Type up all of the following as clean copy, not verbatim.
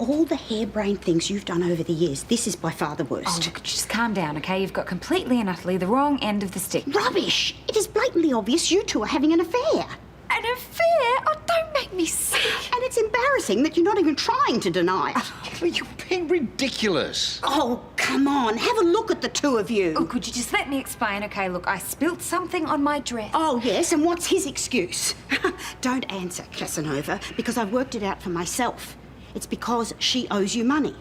all the harebrained things you've done over the years, this is by far the worst. Oh, look, just calm down, OK? You've got completely and utterly the wrong end of the stick. Rubbish! It is blatantly obvious you two are having an affair. An affair? Oh, don't make me sick. And it's embarrassing that you're not even trying to deny it. You're being ridiculous. Oh, come on. Have a look at the two of you. Oh, could you just let me explain? OK, look, I spilt something on my dress. Oh, yes, and what's his excuse? Don't answer, Casanova, because I've worked it out for myself. It's because she owes you money.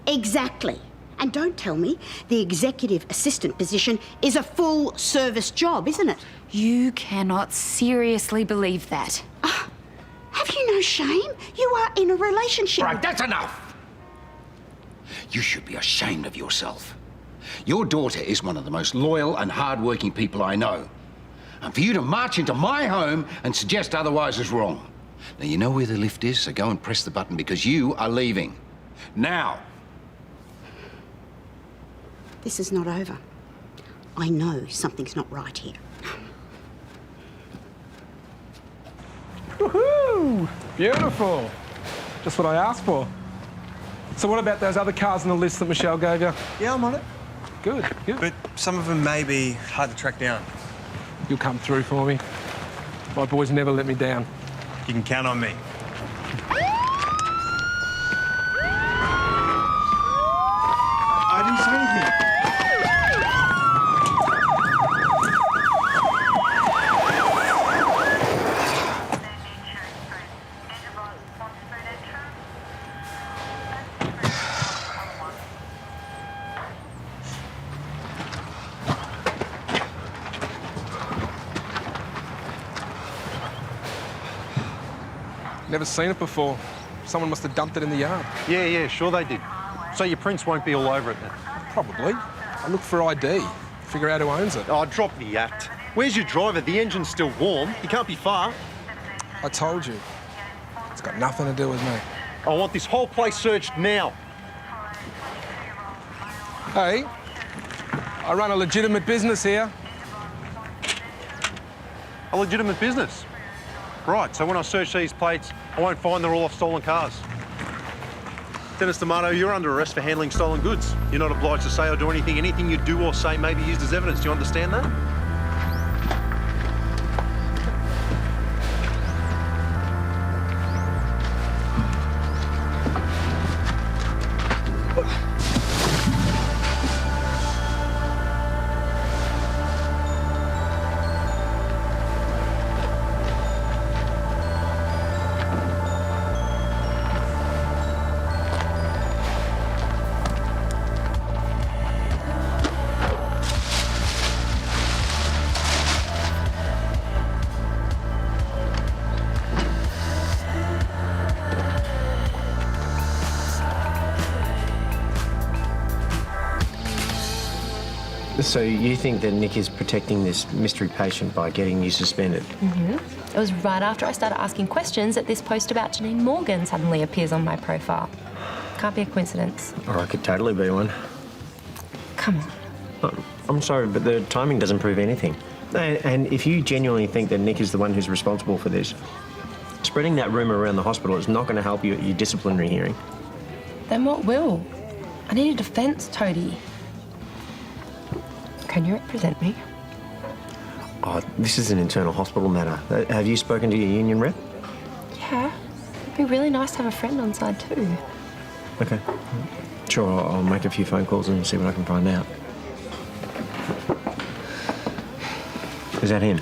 Exactly. And don't tell me the executive assistant position is a full-service job, isn't it? You cannot seriously believe that. Have you no shame? You are in a relationship. Right, that's enough. You should be ashamed of yourself. Your daughter is one of the most loyal and hard-working people I know. And for you to march into my home and suggest otherwise is wrong. Now, you know where the lift is, so go and press the button because you are leaving. Now. This is not over. I know something's not right here. Woohoo! Beautiful. Just what I asked for. So what about those other cars on the list that Michelle gave you? Yeah, I'm on it. Good, good. But some of them may be hard to track down. You'll come through for me. My boys never let me down. You can count on me. I didn't say anything. Never seen it before. Someone must have dumped it in the yard. Yeah, sure they did. So your prints won't be all over it then? Probably. I look for ID. Figure out who owns it. Oh, drop the act. Where's your driver? The engine's still warm. You can't be far. I told you. It's got nothing to do with me. I want this whole place searched now. Hey, I run a legitimate business here. A legitimate business? Right, so when I search these plates, I won't find they're all off stolen cars. Dennis D'Amato, you're under arrest for handling stolen goods. You're not obliged to say or do anything. Anything you do or say may be used as evidence. Do you understand that? So you think that Nick is protecting this mystery patient by getting you suspended? Mm-hmm. It was right after I started asking questions that this post about Janine Morgan suddenly appears on my profile. Can't be a coincidence. Or I could totally be one. Come on. I'm sorry, but the timing doesn't prove anything. And if you genuinely think that Nick is the one who's responsible for this, spreading that rumour around the hospital is not going to help you at your disciplinary hearing. Then what will? I need a defence, Toadie. Can you represent me? Oh, this is an internal hospital matter. Have you spoken to your union rep? Yeah. It'd be really nice to have a friend on side too. Okay. Sure, I'll make a few phone calls and see what I can find out. Is that him?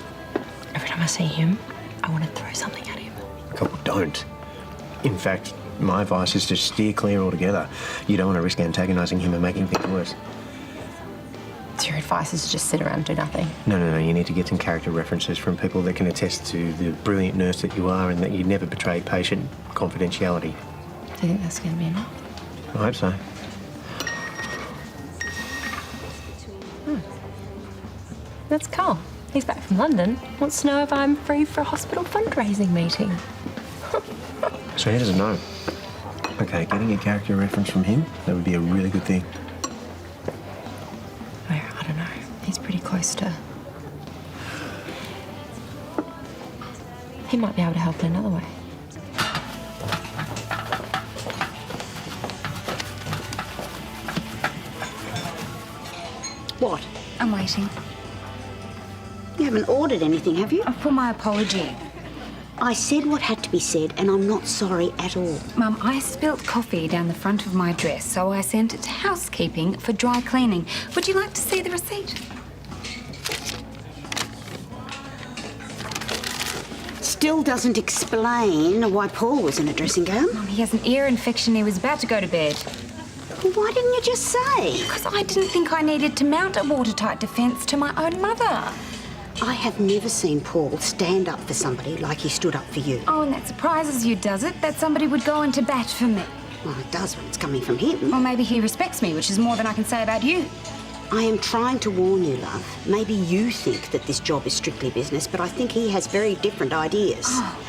Every time I see him, I want to throw something at him. Couple don't. In fact, my advice is to steer clear altogether. You don't want to risk antagonising him and making things worse. So your advice is to just sit around and do nothing? No. You need to get some character references from people that can attest to the brilliant nurse that you are and that you never betray patient confidentiality. Do you think that's going to be enough? I hope so. That's Karl. He's back from London. Wants to know if I'm free for a hospital fundraising meeting. So he doesn't know. Okay, getting a character reference from him, that would be a really good thing. I don't know. He's pretty close to... He might be able to help in another way. What? I'm waiting. You haven't ordered anything, have you? For my apology. I said what had to be said, and I'm not sorry at all. Mum, I spilt coffee down the front of my dress, so I sent it to housekeeping for dry cleaning. Would you like to see the receipt? Still doesn't explain why Paul was in a dressing gown. Mum, he has an ear infection. He was about to go to bed. Well, why didn't you just say? Because I didn't think I needed to mount a watertight defence to my own mother. I have never seen Paul stand up for somebody like he stood up for you. Oh, and that surprises you, does it? That somebody would go into bat for me. Well, it does when it's coming from him. Or maybe he respects me, which is more than I can say about you. I am trying to warn you, love. Maybe you think that this job is strictly business, but I think he has very different ideas. Oh.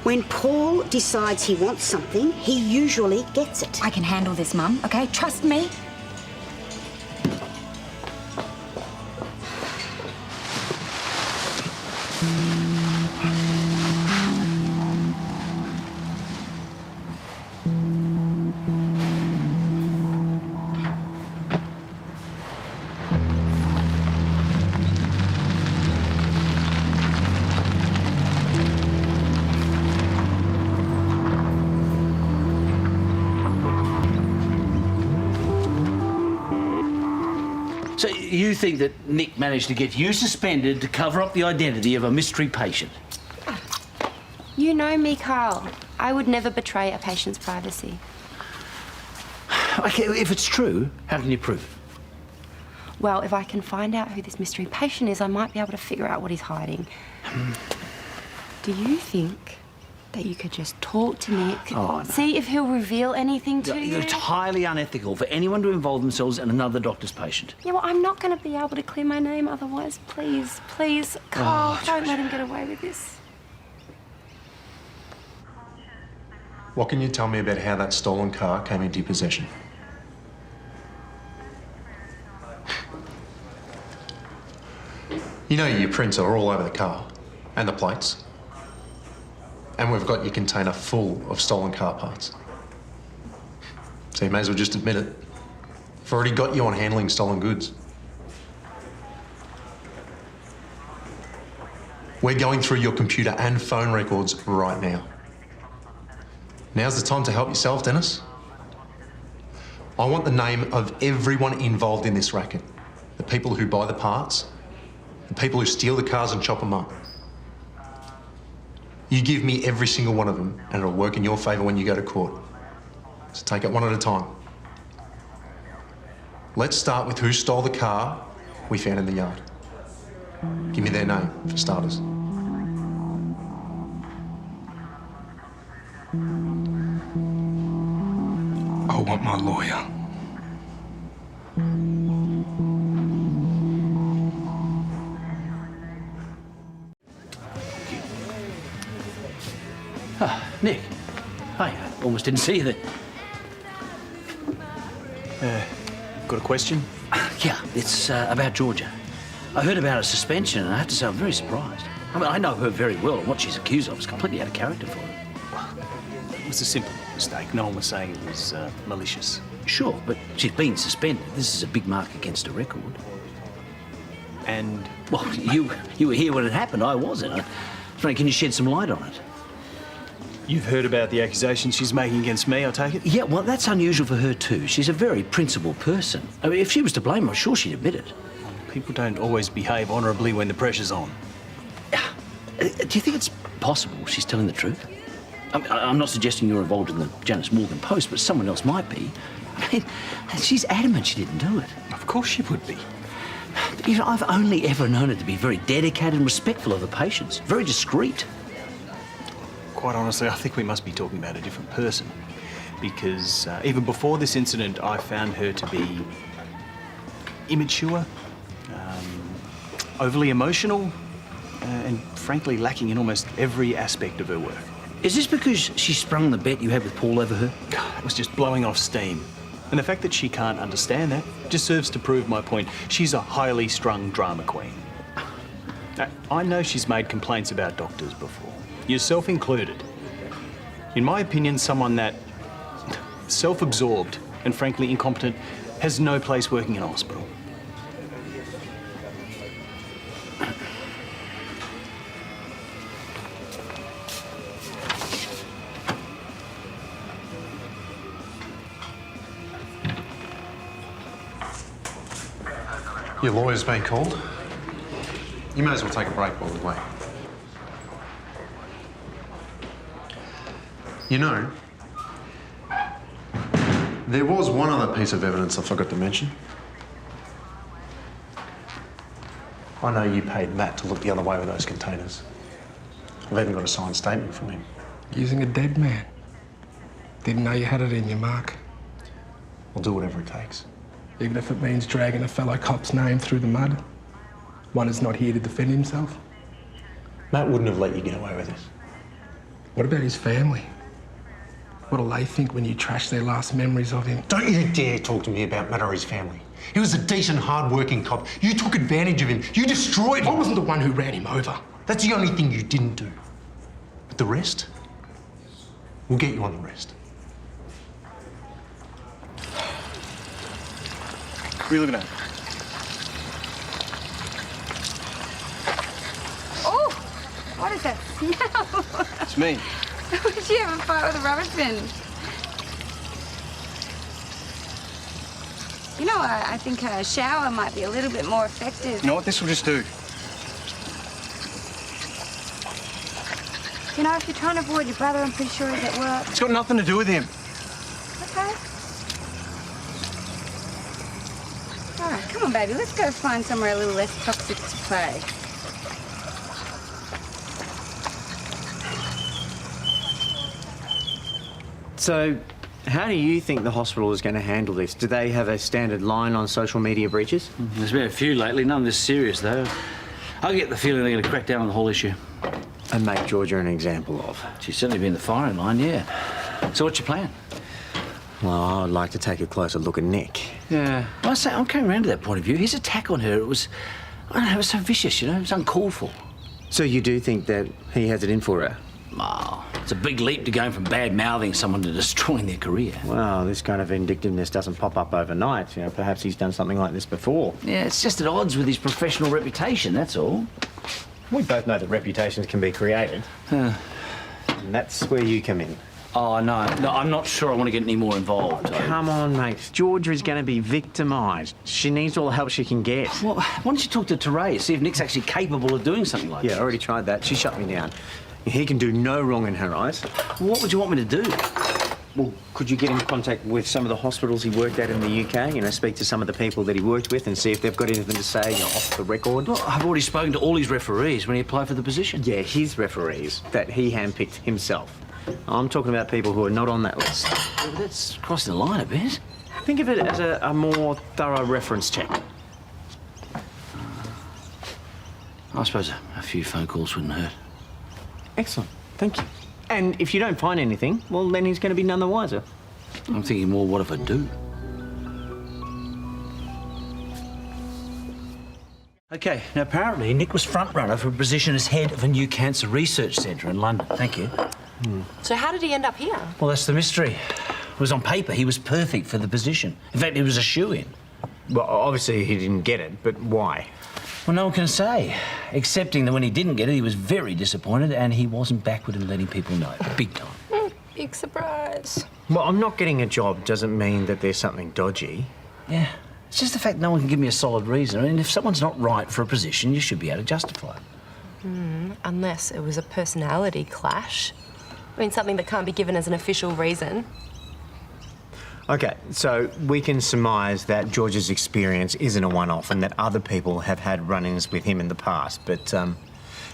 When Paul decides he wants something, he usually gets it. I can handle this, Mum, okay? Trust me. So you think that Nick managed to get you suspended to cover up the identity of a mystery patient? You know me, Karl. I would never betray a patient's privacy. Okay, if it's true, how can you prove it? Well, if I can find out who this mystery patient is, I might be able to figure out what he's hiding. Do you think that you could just talk to Nick, Oh, no. see if he'll reveal anything to you? It's highly unethical for anyone to involve themselves in another doctor's patient. Yeah, well, I'm not going to be able to clear my name otherwise. Please, please, Karl, don't let him get away with this. What can you tell me about how that stolen car came into your possession? You know your prints are all over the car, and the plates. And we've got your container full of stolen car parts. So you may as well just admit it. I've already got you on handling stolen goods. We're going through your computer and phone records right now. Now's the time to help yourself, Dennis. I want the name of everyone involved in this racket. The people who buy the parts, the people who steal the cars and chop them up. You give me every single one of them, and it'll work in your favour when you go to court. So take it one at a time. Let's start with who stole the car we found in the yard. Give me their name, for starters. I want my lawyer. Ah, Nick. Hi, I almost didn't see you there. Got a question? Yeah, it's about Georgia. I heard about her suspension, and I have to say I'm very surprised. I mean, I know her very well, and what she's accused of is completely out of character for her. It was a simple mistake. No one was saying it was malicious. Sure, but she's been suspended. This is a big mark against her record. And Well, you were here when it happened. I wasn't. Can you shed some light on it? you've heard about the accusations she's making against me, I take it? Yeah, well, that's unusual for her too. She's a very principled person. I mean, if she was to blame, I'm sure she'd admit it. People don't always behave honourably when the pressure's on. Do you think it's possible she's telling the truth? I mean, I'm not suggesting you're involved in the Janice Morgan post, but someone else might be. I mean, she's adamant she didn't do it. Of course she would be. You know, I've only ever known her to be very dedicated and respectful of the patients, very discreet. Quite honestly, I think we must be talking about a different person. Because even before this incident, I found her to be immature, overly emotional, and frankly lacking in almost every aspect of her work. Is this because she sprung the bet you had with Paul over her? It was just blowing off steam. And the fact that she can't understand that just serves to prove my point. She's a highly strung drama queen. Now, I know she's made complaints about doctors before, yourself included. In my opinion, someone that self-absorbed and frankly incompetent has no place working in a hospital. Your lawyer's been called. You may as well take a break while we wait. You know, there was one other piece of evidence I forgot to mention. I know you paid Matt to look the other way with those containers. I've even got a signed statement from him. Using a dead man. Didn't know you had it in you, Mark. I'll do whatever it takes. Even if it means dragging a fellow cop's name through the mud. One is not here to defend himself. Matt wouldn't have let you get away with this. What about his family? What'll they think when you trash their last memories of him? Don't you dare talk to me about Matt or his family. He was a decent, hard-working cop. You took advantage of him. You destroyed him. I wasn't the one who ran him over. That's the only thing you didn't do. But the rest, we'll get you on the rest. What are you looking at? Oh, what is that smell? It's me. Did you have a fight with a rubbish bin? You know, I think a shower might be a little bit more effective. You know what this will just do? You know, if you're trying to avoid your brother, I'm pretty sure he's at work. It's got nothing to do with him. Okay. All right, come on, baby. Let's go find somewhere a little less toxic to play. So, how do you think the hospital is going to handle this? Do they have a standard line on social media breaches? There's been a few lately, none this serious though. I get the feeling they're going to crack down on the whole issue. And make Georgia an example of? She's certainly been the firing line, yeah. So what's your plan? Well, I'd like to take a closer look at Nick. Yeah. Well, I'm coming around to that point of view. His attack on her, it was so vicious, you know, it was uncalled for. So you do think that he has it in for her? Oh, it's a big leap to going from bad-mouthing someone to destroying their career. Well, this kind of vindictiveness doesn't pop up overnight. You know, perhaps he's done something like this before. Yeah, it's just at odds with his professional reputation, that's all. We both know that reputations can be created. And that's where you come in. Oh, no, I'm not sure I want to get any more involved. Come on, mate. Georgia is going to be victimised. She needs all the help she can get. Well, why don't you talk to Terese, see if Nick's actually capable of doing something like that? Yeah, I already tried that. She shut me down. He can do no wrong in her eyes. What would you want me to do? Well, could you get in contact with some of the hospitals he worked at in the UK? You know, speak to some of the people that he worked with and see if they've got anything to say, you know, off the record? Well, I've already spoken to all his referees when he applied for the position. Yeah, his referees that he handpicked himself. I'm talking about people who are not on that list. Yeah, but that's crossing the line a bit. Think of it as a more thorough reference check. I suppose a few phone calls wouldn't hurt. Excellent. Thank you. And if you don't find anything, well, then he's going to be none the wiser. I'm thinking more, what if I do? OK, now apparently Nick was front runner for a position as head of a new cancer research centre in London. Thank you. So how did he end up here? Well, that's the mystery. It was on paper, he was perfect for the position. In fact, he was a shoo-in. Well, obviously he didn't get it, but why? Well, no one can say, excepting that when he didn't get it, he was very disappointed and he wasn't backward in letting people know. Big time. Big surprise. Well, I'm not getting a job doesn't mean that there's something dodgy. Yeah, it's just the fact no one can give me a solid reason. I mean, if someone's not right for a position, you should be able to justify it. Unless it was a personality clash. I mean, something that can't be given as an official reason. OK, so we can surmise that George's experience isn't a one-off and that other people have had run-ins with him in the past, but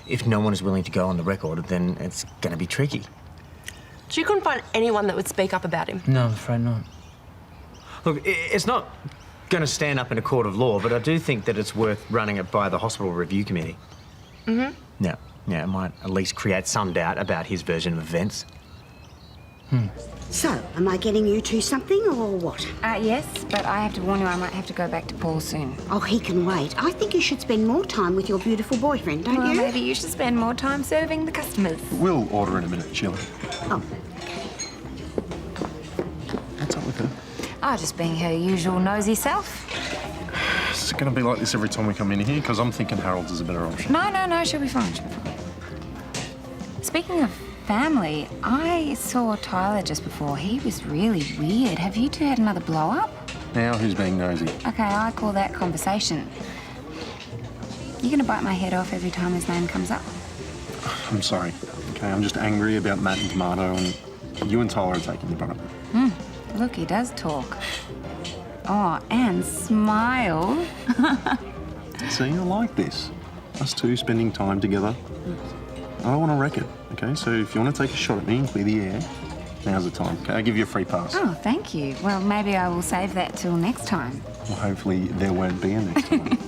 if no one is willing to go on the record, then it's going to be tricky. So you couldn't find anyone that would speak up about him? No, I'm afraid not. Look, it's not going to stand up in a court of law, but I do think that it's worth running it by the Hospital Review Committee. Yeah, it might at least create some doubt about his version of events. So, am I getting you two something or what? Yes, but I have to warn you, I might have to go back to Paul soon. Oh, he can wait. I think you should spend more time with your beautiful boyfriend, don't Well, you? maybe you should spend more time serving the customers. We'll order in a minute, Sheila. Oh, What's up with her? Oh, just being her usual nosy self. Is it going to be like this every time we come in here? Because I'm thinking Harold's is a better option. No, she'll be fine, she'll be fine. Speaking of family, I saw Tyler just before. He was really weird. Have you two had another blow-up? Now who's being nosy? Okay, I call that conversation. You're gonna bite my head off every time his name comes up. I'm sorry. Okay, I'm just angry about Matt and Tomato, and you and Tyler are taking the brunt of it. Look, he does talk. Oh, and smile. See, I like this. Us two spending time together. I don't want to wreck it, okay? So if you want to take a shot at me and clear the air, now's the time, okay? I'll give you a free pass. Oh, thank you. Well, maybe I will save that till next time. Well, hopefully there won't be a next time.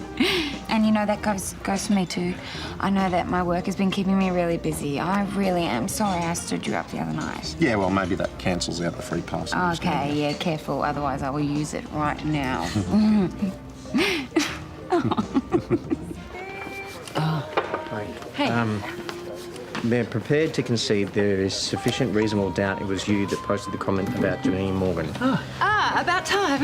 And you know, that goes for me too. I know that my work has been keeping me really busy. I really am sorry I stood you up the other night. Yeah, well, maybe that cancels out the free pass. Okay, yeah, careful, otherwise I will use it right now. Hey. They're prepared to concede there is sufficient reasonable doubt it was you that posted the comment about Janine Morgan. About time.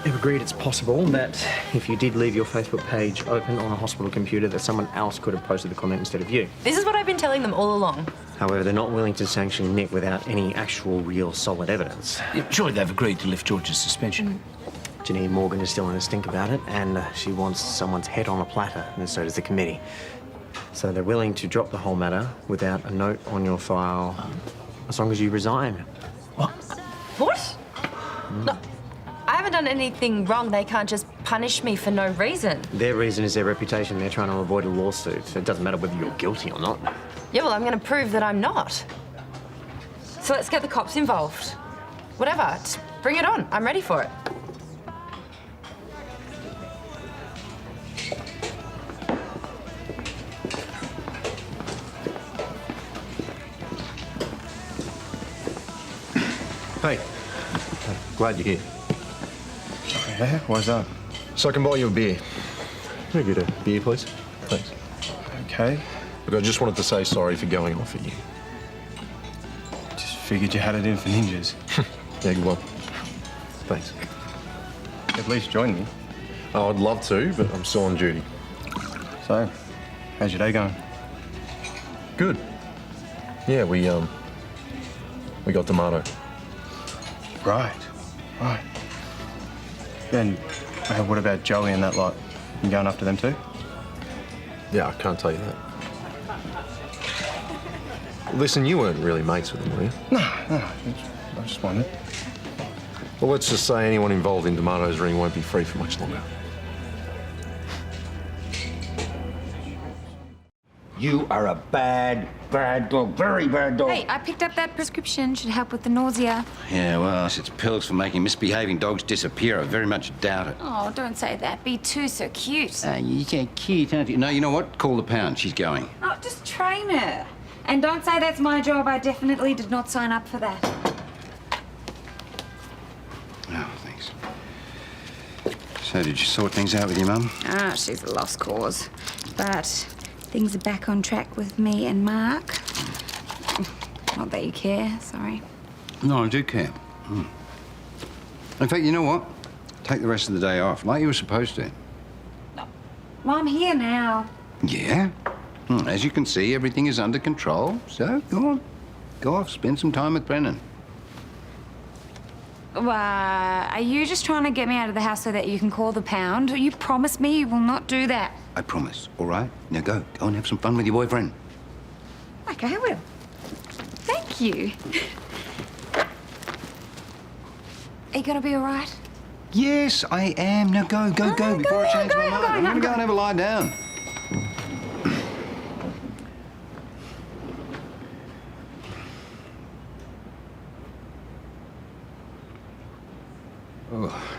They've agreed it's possible that if you did leave your Facebook page open on a hospital computer, that someone else could have posted the comment instead of you. This is what I've been telling them all along. However, they're not willing to sanction Nick without any actual, real, solid evidence. Yeah, surely they've agreed to lift George's suspension. Janine Morgan is still in a stink about it, and she wants someone's head on a platter, and so does the committee. So they're willing to drop the whole matter without a note on your file, as long as you resign. What? No, I haven't done anything wrong. They can't just punish me for no reason. Their reason is their reputation. They're trying to avoid a lawsuit. So it doesn't matter whether you're guilty or not. Yeah, well, I'm going to prove that I'm not. So let's get the cops involved. Whatever, just bring it on. I'm ready for it. Hey, glad you're here. Yeah, why's that? So I can buy you a beer. Can I get a beer, please? Thanks. Okay. Look, I just wanted to say sorry for going off at you. Just figured you had it in for ninjas. Yeah, good one. Thanks. At least join me. Oh, I'd love to, but I'm still on duty. So, how's your day going? Good. Yeah, we got Tomato. Right. Then, what about Joey and that lot? You going after them too? Yeah, I can't tell you that. Listen, you weren't really mates with them, were you? No, I just wondered. Well, let's just say anyone involved in Tomato's ring won't be free for much longer. You are a bad dog, very bad dog. Hey, I picked up that prescription. Should help with the nausea. Yeah, well, it's pills for making misbehaving dogs disappear. I very much doubt it. Oh, don't say that. Be too so cute. You get cute, aren't you? No, you know what? Call the pound. She's going. Oh, just train her. And don't say that's my job. I definitely did not sign up for that. Oh, thanks. So, did you sort things out with your mum? Ah, she's a lost cause. But things are back on track with me and Mark. Not that you care, sorry. No, I do care. In fact, you know what? Take the rest of the day off, like you were supposed to. Well, I'm here now. Yeah? As you can see, everything is under control. So, go on. Go off, spend some time with Brennan. Are you just trying to get me out of the house so that you can call the pound? You promised me you will not do that. I promise, all right? Now go. Go and have some fun with your boyfriend. Okay, I will. Thank you. Are you gonna be all right? Yes, I am. Now go before I change my mind. I'm gonna go and have a lie down. Oh.